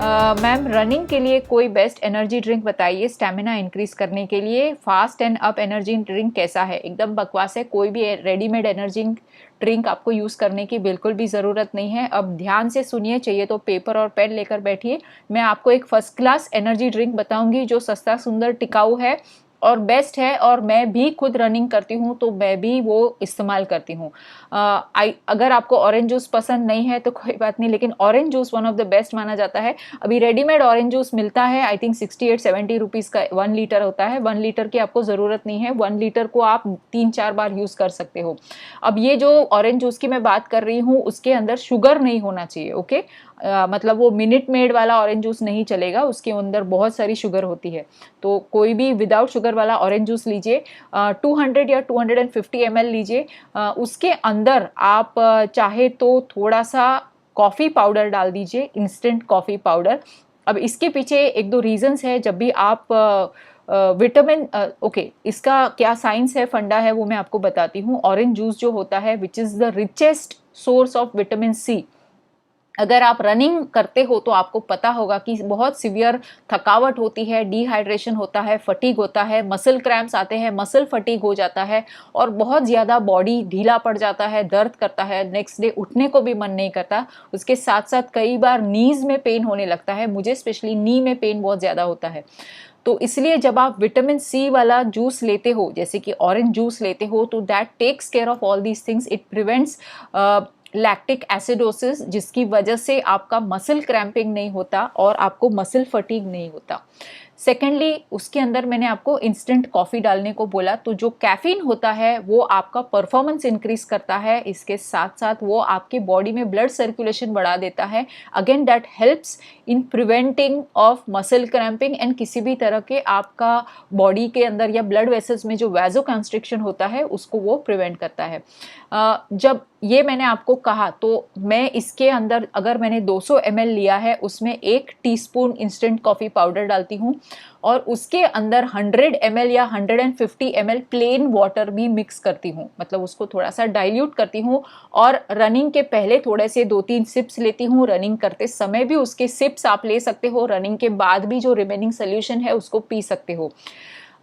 Ma'am running के लिए कोई बेस्ट एनर्जी ड्रिंक बताइए स्टेमिना इंक्रीज करने के लिए। Fast and up energy drink कैसा है? एकदम बकवास है। कोई भी रेडीमेड एनर्जी ड्रिंक आपको यूज़ करने की बिल्कुल भी ज़रूरत नहीं है। अब ध्यान से सुनिए, चाहिए तो पेपर और पेन लेकर बैठिए। मैं आपको एक फर्स्ट क्लास एनर्जी ड्रिंक बताऊंगी जो सस्ता, सुंदर, टिकाऊ है और बेस्ट है। और मैं भी खुद रनिंग करती हूँ तो मैं भी वो इस्तेमाल करती हूँ। अगर आपको ऑरेंज जूस पसंद नहीं है तो कोई बात नहीं, लेकिन orange juice one of the best माना जाता है। अभी रेडीमेड ऑरेंज जूस मिलता है, आई थिंक 68-70 रुपीज़ का 1 लीटर होता है। 1 लीटर की आपको ज़रूरत नहीं है, 1 लीटर को आप 3-4 बार यूज़ कर सकते हो। अब ये जो ऑरेंज जूस की मैं बात कर रही हूँ उसके अंदर शुगर नहीं होना चाहिए, ओके। मतलब वो मिनट मेड वाला ऑरेंज जूस नहीं चलेगा, उसके अंदर बहुत सारी शुगर होती है। तो कोई भी विदाउट शुगर वाला ऑरेंज जूस लीजिए, 200 या 250 ml लीजिए। उसके अंदर आप चाहे तो थोड़ा सा कॉफ़ी पाउडर डाल दीजिए, इंस्टेंट कॉफ़ी पाउडर। अब इसके पीछे एक दो रीजंस है। जब भी आप विटामिन ओके, इसका क्या साइंस है, फंडा है, वो मैं आपको बताती हूँ। ऑरेंज जूस जो होता है which is the richest source of vitamin C. अगर आप रनिंग करते हो तो आपको पता होगा कि बहुत सिवियर थकावट होती है, डिहाइड्रेशन होता है, फटीग होता है, मसल क्रैम्प्स आते हैं, मसल फटीग हो जाता है और बहुत ज़्यादा बॉडी ढीला पड़ जाता है, दर्द करता है, नेक्स्ट डे उठने को भी मन नहीं करता। उसके साथ साथ कई बार नीज में पेन होने लगता है, मुझे स्पेशली नी में पेन बहुत ज़्यादा होता है। तो इसलिए जब आप विटामिन सी वाला जूस लेते हो, जैसे कि ऑरेंज जूस लेते हो, तो that takes care of all these things. It prevents lactic acidosis, जिसकी वजह से आपका मसल क्रैम्पिंग नहीं होता और आपको मसल फटीग नहीं होता। सेकेंडली, उसके अंदर मैंने आपको इंस्टेंट कॉफ़ी डालने को बोला, तो जो कैफीन होता है वो आपका परफॉर्मेंस इंक्रीज करता है, इसके साथ साथ वो आपके बॉडी में ब्लड सर्कुलेशन बढ़ा देता है। Again that helps in preventing of muscle cramping and किसी भी तरह के आपका बॉडी के अंदर या ब्लड वेसल्स में जो वैजो कंस्ट्रिक्शन होता है उसको वो प्रिवेंट करता है। जब ये मैंने आपको कहा तो मैं इसके अंदर, अगर मैंने 200 ml लिया है उसमें 1 टीस्पून इंस्टेंट कॉफ़ी पाउडर डालती हूँ और उसके अंदर 100 ml या 150 ml प्लेन वाटर भी मिक्स करती हूँ। मतलब उसको थोड़ा सा डाइल्यूट करती हूँ और रनिंग के पहले थोड़े से 2-3 सिप्स लेती हूँ। रनिंग करते समय भी उसके सिप्स आप ले सकते हो, रनिंग के बाद भी जो रिमेनिंग सोल्यूशन है उसको पी सकते हो।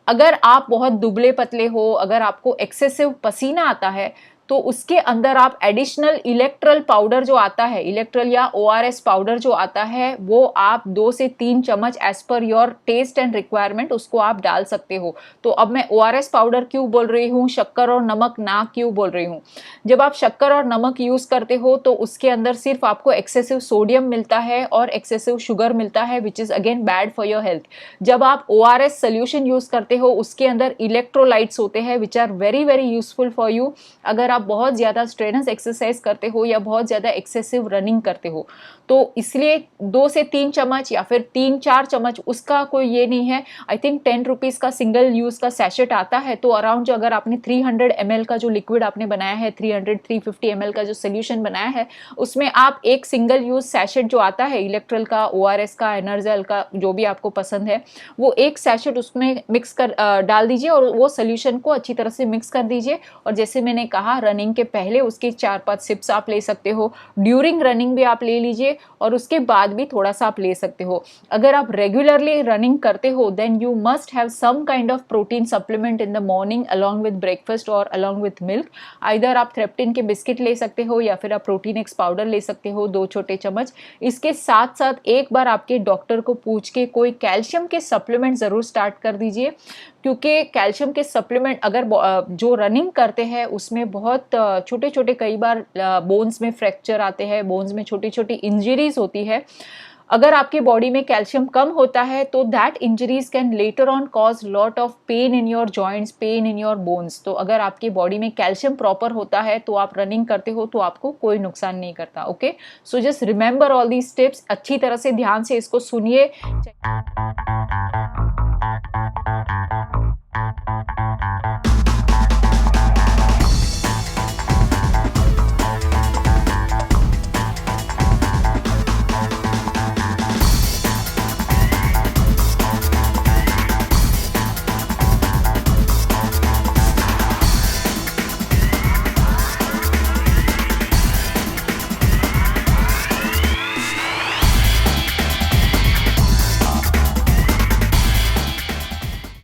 अगर आप बहुत दुबले पतले हो, अगर आपको एक्सेसिव पसीना आता है तो उसके अंदर आप एडिशनल इलेक्ट्रल पाउडर जो आता है, इलेक्ट्रल या ORS पाउडर जो आता है, वो आप 2 से 3 चम्मच as per your test and requirement उसको आप डाल सकते हो। तो अब मैं ORS पाउडर क्यों बोल रही हूँ, शक्कर और नमक ना क्यों बोल रही हूँ? जब आप शक्कर और नमक यूज़ करते हो तो उसके अंदर सिर्फ आपको एक्सेसिव सोडियम मिलता है और एक्सेसिव शुगर मिलता है, which is again bad for your health. जब आप ORS सोल्यूशन यूज़ करते हो उसके अंदर इलेक्ट्रोलाइट्स होते हैं which are very very useful for you. अगर आप बहुत ज़्यादा स्ट्रेनस एक्सरसाइज करते हो या बहुत ज़्यादा एक्सेसिव रनिंग करते हो तो इसलिए 2 से 3 चम्मच या फिर 3-4 चम्मच, उसका कोई ये नहीं है। आई थिंक 10 रुपीज़ का सिंगल यूज़ का सैशेट आता है, तो अराउंड जो अगर आपने 300 ml का जो लिक्विड आपने बनाया है, 300-350 ml का जो सोल्यूशन बनाया है, उसमें आप एक सिंगल यूज़ सैशेट जो आता है इलेक्ट्रल का, ORS का, एनर्जल का, जो भी आपको पसंद है, वो एक सैशेट उसमें मिक्स कर डाल दीजिए और वो सोल्यूशन को अच्छी तरह से मिक्स कर दीजिए। और जैसे मैंने कहा, रनिंग के पहले उसके 4-5 सिप्स आप ले सकते हो, ड्यूरिंग रनिंग भी आप ले लीजिए और उसके बाद भी थोड़ा सा आप ले सकते हो। अगर आप रेगुलरली रनिंग करते हो then you must have some kind of protein supplement in the morning along with breakfast और अलोंग विद मिल्क। आइदर आप थ्रेप्टिन के बिस्किट ले सकते हो या फिर आप प्रोटीन एक्स पाउडर ले सकते हो 2 छोटे चम्मच। इसके साथ साथ एक बार आपके डॉक्टर को पूछ के कोई कैल्शियम के सप्लीमेंट ज़रूर स्टार्ट कर दीजिए, क्योंकि कैल्शियम के सप्लीमेंट अगर जो रनिंग करते हैं उसमें बहुत छोटे छोटे कई बार बोन्स में फ्रैक्चर आते हैं, बोन्स में छोटी छोटी इंजरीज होती है। अगर आपके बॉडी में कैल्शियम कम होता है तो that injuries can later on cause lot of pain in your joints, pain in your bones. तो अगर आपके बॉडी में कैल्शियम प्रॉपर होता है तो आप रनिंग करते हो तो आपको कोई नुकसान नहीं करता। Okay, so just remember all these tips, अच्छी तरह से ध्यान से इसको सुनिए।